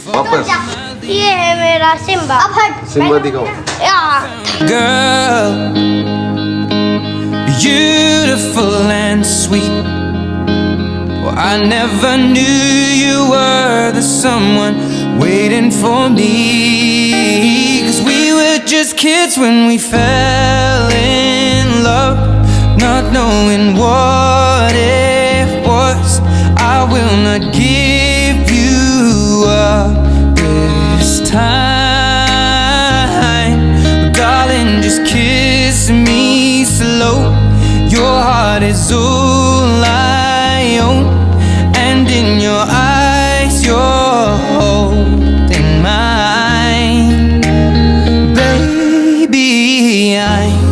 वापस ये है मेरा सिम्बा। अब हट। सिम्बा दिखाओ। Girl, beautiful and sweet. Well, I never knew you were the someone waiting for me. 'Cause we were just kids when we fell in love, not knowing what it was. I will not give you up this time, but darling, just kiss me slow. Your heart is all I own, and in your eyes you're holding mine. Baby, I'm